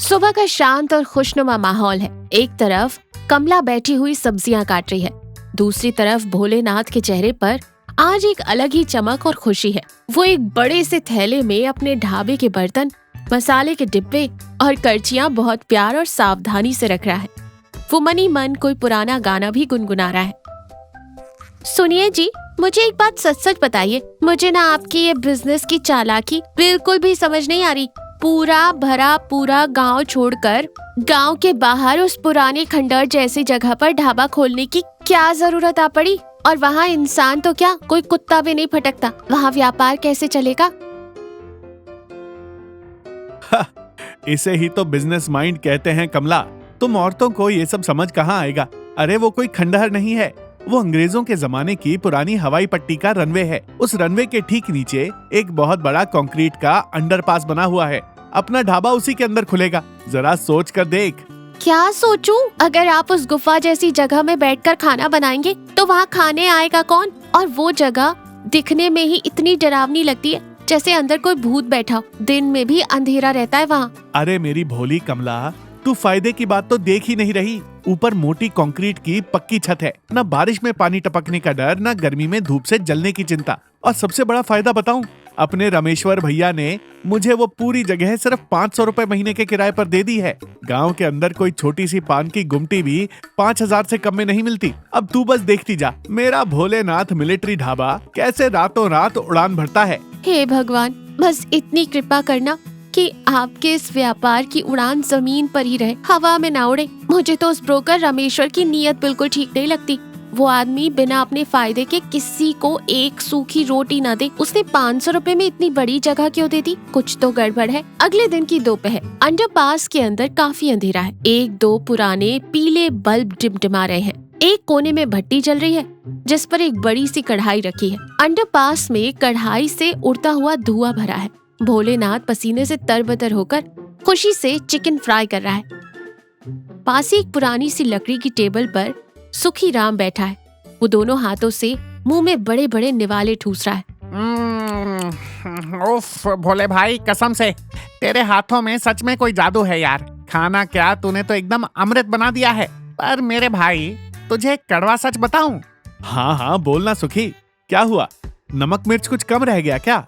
सुबह का शांत और खुशनुमा माहौल है। एक तरफ कमला बैठी हुई सब्जियां काट रही है, दूसरी तरफ भोलेनाथ के चेहरे पर आज एक अलग ही चमक और खुशी है। वो एक बड़े से थैले में अपने ढाबे के बर्तन, मसाले के डिब्बे और करचियां बहुत प्यार और सावधानी से रख रहा है। वो मनी मन कोई पुराना गाना भी गुनगुना रहा है। सुनिए जी, मुझे एक बात सच सच बताइए, मुझे ना आपकी ये बिजनेस की चालाकी बिल्कुल भी समझ नहीं आ रही। पूरा गांव छोड़कर गांव के बाहर उस पुराने खंडर जैसी जगह पर ढाबा खोलने की क्या जरूरत आ पड़ी? और वहाँ इंसान तो क्या, कोई कुत्ता भी नहीं फटकता। वहाँ व्यापार कैसे चलेगा? इसे ही तो बिजनेस माइंड कहते हैं कमला। तुम औरतों को ये सब समझ कहाँ आएगा। अरे वो कोई खंडहर नहीं है, वो अंग्रेजों के जमाने की पुरानी हवाई पट्टी का रनवे है। उस रनवे के ठीक नीचे एक बहुत बड़ा कंक्रीट का अंडरपास बना हुआ है। अपना ढाबा उसी के अंदर खुलेगा। जरा सोच कर देख। क्या सोचूं? अगर आप उस गुफा जैसी जगह में बैठकर खाना बनाएंगे तो वहाँ खाने आएगा कौन? और वो जगह दिखने में ही इतनी डरावनी लगती है, जैसे अंदर कोई भूत बैठा हो। दिन में भी अंधेरा रहता है वहाँ। अरे मेरी भोली कमला, तू फायदे की बात तो देख ही नहीं रही। ऊपर मोटी कंक्रीट की पक्की छत है, न बारिश में पानी टपकने का डर, न गर्मी में धूप से जलने की चिंता। और सबसे बड़ा फायदा बताऊं, अपने रमेश्वर भैया ने मुझे वो पूरी जगह सिर्फ 500 रुपए महीने के किराए पर दे दी है। गांव के अंदर कोई छोटी सी पान की गुमटी भी 5000 से कम में नहीं मिलती। अब तू बस देखती जा, मेरा भोलेनाथ मिलिट्री ढाबा कैसे रातों रात उड़ान भरता है। हे भगवान, बस इतनी कृपा करना कि आपके इस व्यापार की उड़ान जमीन पर ही रहे, हवा में ना उड़े। मुझे तो उस ब्रोकर रमेश्वर की नीयत बिल्कुल ठीक नहीं लगती। वो आदमी बिना अपने फायदे के किसी को एक सूखी रोटी ना दे। उसने 500 रुपए में इतनी बड़ी जगह क्यों दे दी? कुछ तो गड़बड़ है। अगले दिन की दोपहर, अंडरपास के अंदर काफी अंधेरा है। एक दो पुराने पीले बल्ब टिमटिमा रहे हैं। एक कोने में भट्टी जल रही है जिस पर एक बड़ी सी कढ़ाई रखी है। अंडरपास में कढ़ाई से उड़ता हुआ धुआं भरा है। भोलेनाथ पसीने से तरबतर होकर खुशी से चिकन फ्राई कर रहा है। पास ही एक पुरानी सी लकड़ी की टेबल पर सुखी राम बैठा है। वो दोनों हाथों से मुंह में बड़े बड़े निवाले ठूस रहा है। उफ भोले भाई, कसम से तेरे हाथों में सच में कोई जादू है यार। खाना क्या, तूने तो एकदम अमृत बना दिया है। पर मेरे भाई, तुझे एक कड़वा सच बताऊं? हाँ बोलना सुखी, क्या हुआ? नमक मिर्च कुछ कम रह गया क्या?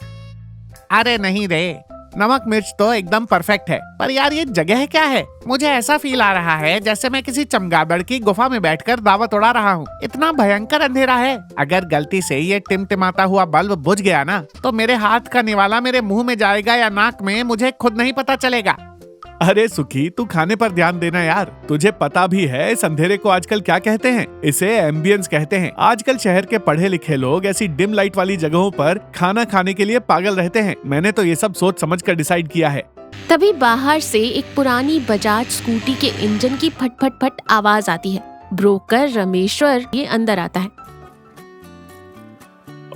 अरे नहीं रे, नमक मिर्च तो एकदम परफेक्ट है। पर यार ये जगह क्या है? मुझे ऐसा फील आ रहा है जैसे मैं किसी चमगादड़ की गुफा में बैठकर दावत उड़ा रहा हूँ। इतना भयंकर अंधेरा है। अगर गलती से ये टिमटिमाता हुआ बल्ब बुझ गया ना, तो मेरे हाथ का निवाला मेरे मुंह में जाएगा या नाक में, मुझे खुद नहीं पता चलेगा। अरे सुखी, तू खाने पर ध्यान देना यार। तुझे पता भी है इस अंधेरे को आजकल क्या कहते हैं? इसे एम्बियंस कहते हैं। आजकल शहर के पढ़े लिखे लोग ऐसी डिम लाइट वाली जगहों पर खाना खाने के लिए पागल रहते हैं। मैंने तो ये सब सोच समझ कर डिसाइड किया है। तभी बाहर से एक पुरानी बजाज स्कूटी के इंजन की फट फट फट आवाज आती है। ब्रोकर रमेश्वर ये अंदर आता है।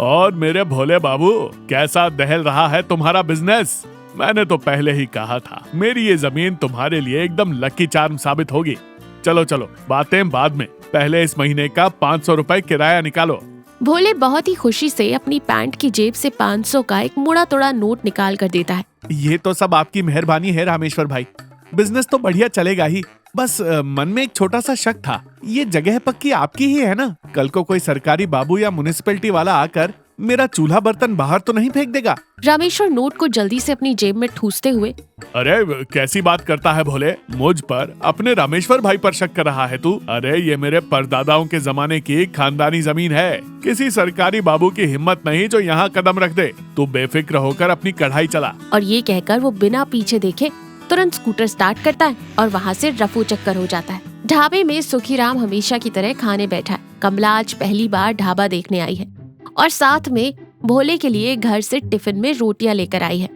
और मेरे भोले बाबू, कैसा दहल रहा है तुम्हारा बिजनेस? मैंने तो पहले ही कहा था, मेरी ये जमीन तुम्हारे लिए एकदम लकी चार्म साबित होगी। चलो चलो, बातें बाद में, पहले इस महीने का 500 रुपए किराया निकालो। भोले बहुत ही खुशी से अपनी पैंट की जेब से 500 का एक मुड़ा तोड़ा नोट निकाल कर देता है। ये तो सब आपकी मेहरबानी है रामेश्वर भाई। बिजनेस तो बढ़िया चलेगा ही। बस मन में एक छोटा सा शक था, ये जगह पक्की आपकी ही है ना? कल को कोई सरकारी बाबू या म्युनिसिपैलिटी वाला आकर मेरा चूल्हा बर्तन बाहर तो नहीं फेंक देगा? रामेश्वर नोट को जल्दी से अपनी जेब में ठूसते हुए, अरे कैसी बात करता है भोले? मुझ पर, अपने रामेश्वर भाई पर शक कर रहा है तू? अरे ये मेरे परदादाओं के जमाने की खानदानी जमीन है। किसी सरकारी बाबू की हिम्मत नहीं जो यहाँ कदम रख दे। तू बेफिक्र होकर अपनी कढ़ाई चला। और ये कहकर वो बिना पीछे देखे तुरंत स्कूटर स्टार्ट करता है और वहाँ से रफू चक्कर हो जाता है। ढाबे में सुखीराम हमेशा की तरह खाने बैठा है। कमला आज पहली बार ढाबा देखने आई है और साथ में भोले के लिए घर से टिफिन में रोटियां लेकर आई है।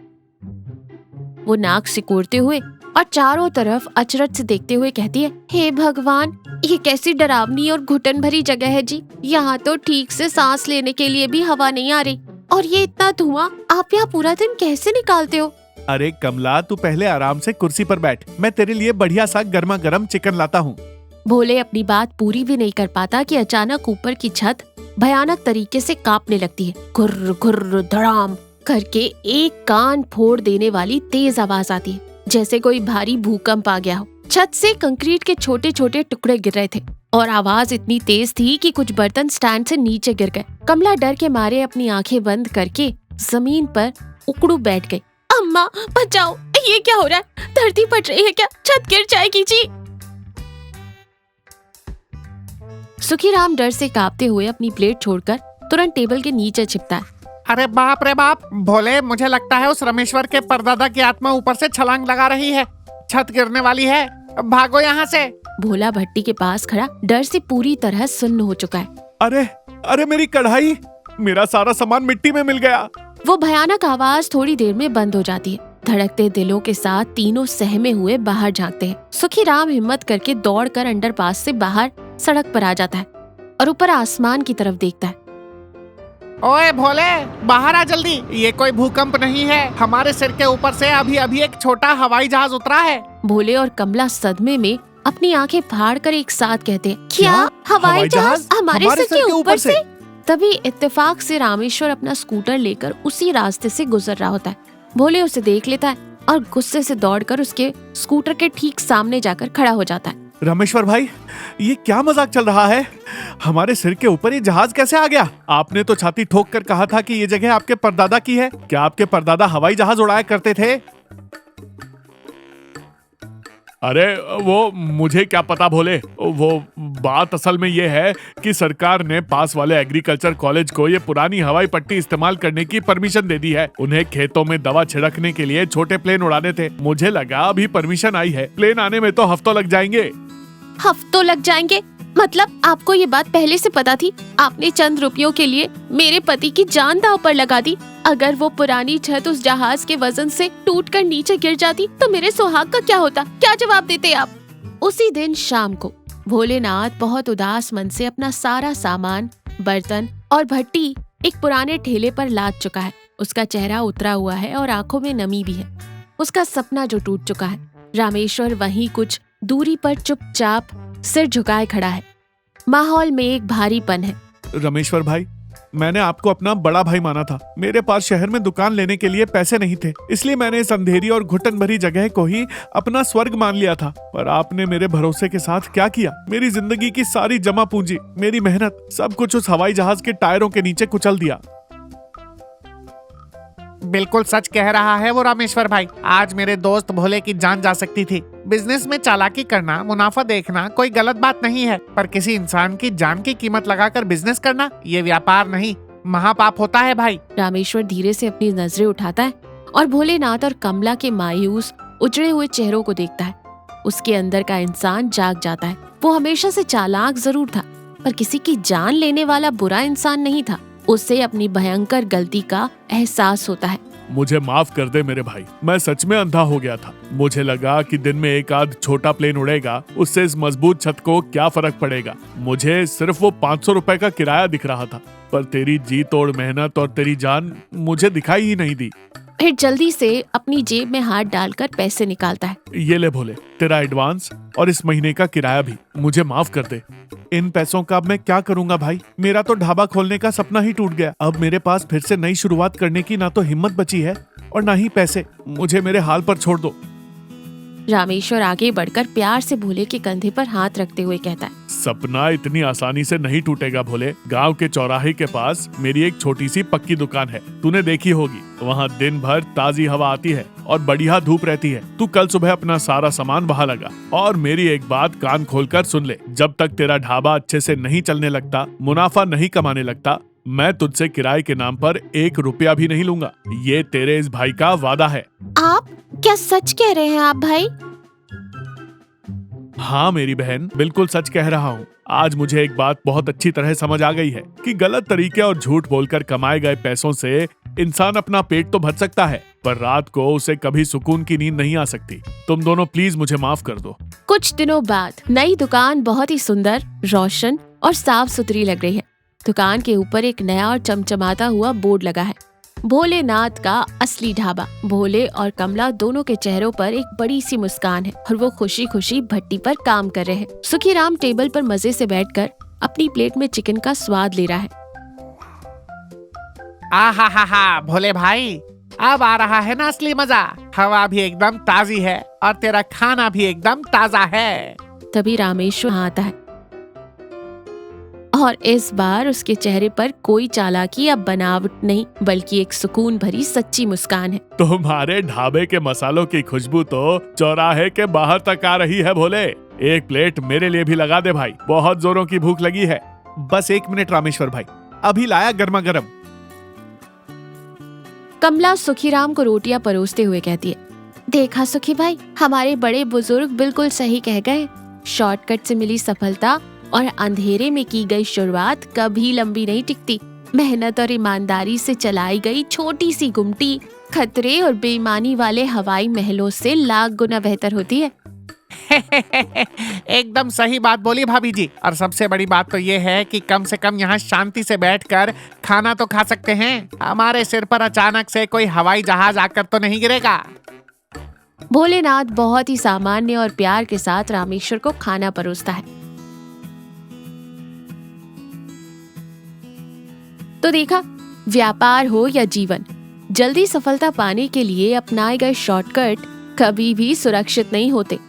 वो नाक सिकोड़ते हुए और चारों तरफ अचरज से देखते हुए कहती है, हे भगवान, ये कैसी डरावनी और घुटन भरी जगह है जी। यहाँ तो ठीक से सांस लेने के लिए भी हवा नहीं आ रही। और ये इतना धुआं, आप यहाँ पूरा दिन कैसे निकालते हो? अरे कमला, तू पहले आराम से कुर्सी पर बैठ, मैं तेरे लिए बढ़िया सा गर्मा गर्म चिकन लाता हूँ। भोले अपनी बात पूरी भी नहीं कर पाता कि अचानक ऊपर की छत भयानक तरीके से कांपने लगती है। घुर्र घुर्र धड़ाम करके एक कान फोड़ देने वाली तेज आवाज आती है। जैसे कोई भारी भूकंप आ गया हो। छत से कंक्रीट के छोटे छोटे टुकड़े गिर रहे थे और आवाज इतनी तेज थी कि कुछ बर्तन स्टैंड से नीचे गिर गए। कमला डर के मारे अपनी आंखें बंद करके जमीन पर उकड़ू बैठ गई। अम्मा बचाओ, ये क्या हो रहा है? धरती फट रही है क्या? छत गिर जाएगी जी। सुखीराम डर से कांपते हुए अपनी प्लेट छोड़कर तुरंत टेबल के नीचे छिपता है। अरे बाप रे बाप, भोले मुझे लगता है उस रमेश्वर के परदादा की आत्मा ऊपर से छलांग लगा रही है। छत गिरने वाली है, भागो यहाँ से। भोला भट्टी के पास खड़ा डर से पूरी तरह सुन्न हो चुका है। अरे अरे मेरी कढ़ाई, मेरा सारा सामान मिट्टी में मिल गया। वो भयानक आवाज थोड़ी देर में बंद हो जाती है। धड़कते दिलों के साथ तीनों सहमे हुए बाहर झांकते हैं। सुखीराम हिम्मत करके दौड़कर अंडरपास से बाहर सड़क पर आ जाता है और ऊपर आसमान की तरफ देखता है। ओए भोले, बाहर आ जल्दी, ये कोई भूकंप नहीं है। हमारे सिर के ऊपर से अभी अभी एक छोटा हवाई जहाज उतरा है। भोले और कमला सदमे में अपनी आंखें फाड़कर एक साथ कहते हैं, क्या हवाई जहाज हमारे सिर के ऊपर से? तभी इत्तेफाक से रामेश्वर अपना स्कूटर लेकर उसी रास्ते से गुजर रहा होता है। भोले उसे देख लेता है और गुस्से से दौड़कर उसके स्कूटर के ठीक सामने जाकर खड़ा हो जाता है। रामेश्वर भाई, ये क्या मजाक चल रहा है? हमारे सिर के ऊपर ये जहाज कैसे आ गया? आपने तो छाती ठोक कर कहा था कि ये जगह आपके परदादा की है। क्या आपके परदादा हवाई जहाज उड़ाया करते थे? अरे वो मुझे क्या पता भोले। वो बात असल में ये है कि सरकार ने पास वाले एग्रीकल्चर कॉलेज को ये पुरानी हवाई पट्टी इस्तेमाल करने की परमिशन दे दी है। उन्हें खेतों में दवा छिड़कने के लिए छोटे प्लेन उड़ाने थे। मुझे लगा अभी परमिशन आई है, प्लेन आने में तो हफ्तों लग जाएंगे। हफ्तों लग जाएंगे? मतलब आपको ये बात पहले से पता थी? आपने चंद रुपयों के लिए मेरे पति की जान दांव पर लगा दी। अगर वो पुरानी छत उस जहाज के वजन से टूटकर नीचे गिर जाती तो मेरे सुहाग का क्या होता? क्या जवाब देते आप? उसी दिन शाम को भोलेनाथ बहुत उदास मन से अपना सारा सामान, बर्तन और भट्टी एक पुराने ठेले पर लाद चुका है। उसका चेहरा उतरा हुआ है और आंखों में नमी भी है। उसका सपना जो टूट चुका है। रामेश्वर वहीं कुछ दूरी पर चुपचाप सिर झुकाए खड़ा है। माहौल में एक भारीपन है। रमेश्वर भाई, मैंने आपको अपना बड़ा भाई माना था। मेरे पास शहर में दुकान लेने के लिए पैसे नहीं थे, इसलिए मैंने इस अंधेरी और घुटन भरी जगह को ही अपना स्वर्ग मान लिया था। पर आपने मेरे भरोसे के साथ क्या किया? मेरी जिंदगी की सारी जमा पूंजी, मेरी मेहनत, सब कुछ उस हवाई जहाज के टायरों के नीचे कुचल दिया। बिल्कुल सच कह रहा है वो रामेश्वर भाई। आज मेरे दोस्त भोले की जान जा सकती थी। बिजनेस में चालाकी करना, मुनाफा देखना कोई गलत बात नहीं है, पर किसी इंसान की जान की कीमत लगाकर बिजनेस करना ये व्यापार नहीं, महापाप होता है भाई। रामेश्वर धीरे से अपनी नजरें उठाता है और भोलेनाथ और कमला के मायूस उजड़े हुए चेहरों को देखता है। उसके अंदर का इंसान जाग जाता है। वो हमेशा से चालाक जरूर था, पर किसी की जान लेने वाला बुरा इंसान नहीं था। उससे अपनी भयंकर गलती का एहसास होता है। मुझे माफ कर दे मेरे भाई, मैं सच में अंधा हो गया था। मुझे लगा कि दिन में एक आध छोटा प्लेन उड़ेगा, उससे इस मजबूत छत को क्या फर्क पड़ेगा। मुझे सिर्फ वो 500 रुपए का किराया दिख रहा था, पर तेरी जी तोड़ मेहनत और तेरी जान मुझे दिखाई ही नहीं दी। फिर जल्दी से अपनी जेब में हाथ डालकर पैसे निकालता है। ये ले भोले, तेरा एडवांस और इस महीने का किराया भी। मुझे माफ कर दे। इन पैसों का अब मैं क्या करूंगा भाई? मेरा तो ढाबा खोलने का सपना ही टूट गया। अब मेरे पास फिर से नई शुरुआत करने की ना तो हिम्मत बची है और ना ही पैसे। मुझे मेरे हाल पर छोड़ दो। रामेश्वर आगे बढ़कर प्यार से भोले के कंधे पर हाथ रखते हुए कहता है, सपना इतनी आसानी से नहीं टूटेगा भोले। गांव के चौराहे के पास मेरी एक छोटी सी पक्की दुकान है, तूने देखी होगी। वहाँ दिन भर ताजी हवा आती है और बढ़िया धूप रहती है। तू कल सुबह अपना सारा सामान वहाँ लगा। और मेरी एक बात कान खोलकर सुन ले, जब तक तेरा ढाबा अच्छे से नहीं चलने लगता, मुनाफा नहीं कमाने लगता, मैं तुझसे किराए के नाम पर 1 रुपया भी नहीं लूंगा। ये तेरे इस भाई का वादा है। आप क्या सच कह रहे हैं आप भाई? हाँ मेरी बहन, बिल्कुल सच कह रहा हूँ। आज मुझे एक बात बहुत अच्छी तरह समझ आ गई है कि गलत तरीके और झूठ बोलकर कमाए गए पैसों से इंसान अपना पेट तो भर सकता है, पर रात को उसे कभी सुकून की नींद नहीं आ सकती। तुम दोनों प्लीज मुझे माफ कर दो। कुछ दिनों बाद नई दुकान बहुत ही सुंदर, रोशन और साफ सुथरी लग रही है। दुकान के ऊपर एक नया और चमचमाता हुआ बोर्ड लगा है, भोलेनाथ का असली ढाबा। भोले और कमला दोनों के चेहरों पर एक बड़ी सी मुस्कान है और वो खुशी खुशी भट्टी पर काम कर रहे हैं। सुखीराम टेबल पर मजे से बैठकर अपनी प्लेट में चिकन का स्वाद ले रहा है। आहा, भोले भाई, अब आ रहा है ना असली मजा। हवा भी एकदम ताजी है और तेरा खाना भी एकदम ताजा है। तभी रामेश्वर आता है और इस बार उसके चेहरे पर कोई चालाकी या बनावट नहीं, बल्कि एक सुकून भरी सच्ची मुस्कान है। तुम्हारे ढाबे के मसालों की खुशबू तो चौराहे के बाहर तक आ रही है भोले। एक प्लेट मेरे लिए भी लगा दे भाई, बहुत जोरों की भूख लगी है। बस 1 मिनट रामेश्वर भाई, अभी लाया गर्मा गर्म। कमला सुखीराम को रोटियां परोसते हुए कहती है, देखा सुखी भाई, हमारे बड़े बुजुर्ग बिल्कुल सही कह गए। शॉर्टकट से मिली सफलता और अंधेरे में की गई शुरुआत कभी लंबी नहीं टिकती। मेहनत और ईमानदारी से चलाई गई छोटी सी गुमटी खतरे और बेईमानी वाले हवाई महलों से लाख गुना बेहतर होती है। एकदम सही बात बोली भाभी जी। और सबसे बड़ी बात तो ये है कि कम से कम यहाँ शांति से बैठकर खाना तो खा सकते हैं। हमारे सिर पर अचानक से कोई हवाई जहाज आकर तो नहीं गिरेगा। भोलेनाथ बहुत ही सामान्य और प्यार के साथ रामेश्वर को खाना परोसता है। तो देखा, व्यापार हो या जीवन, जल्दी सफलता पाने के लिए अपनाए गए शॉर्टकट कभी भी सुरक्षित नहीं होते।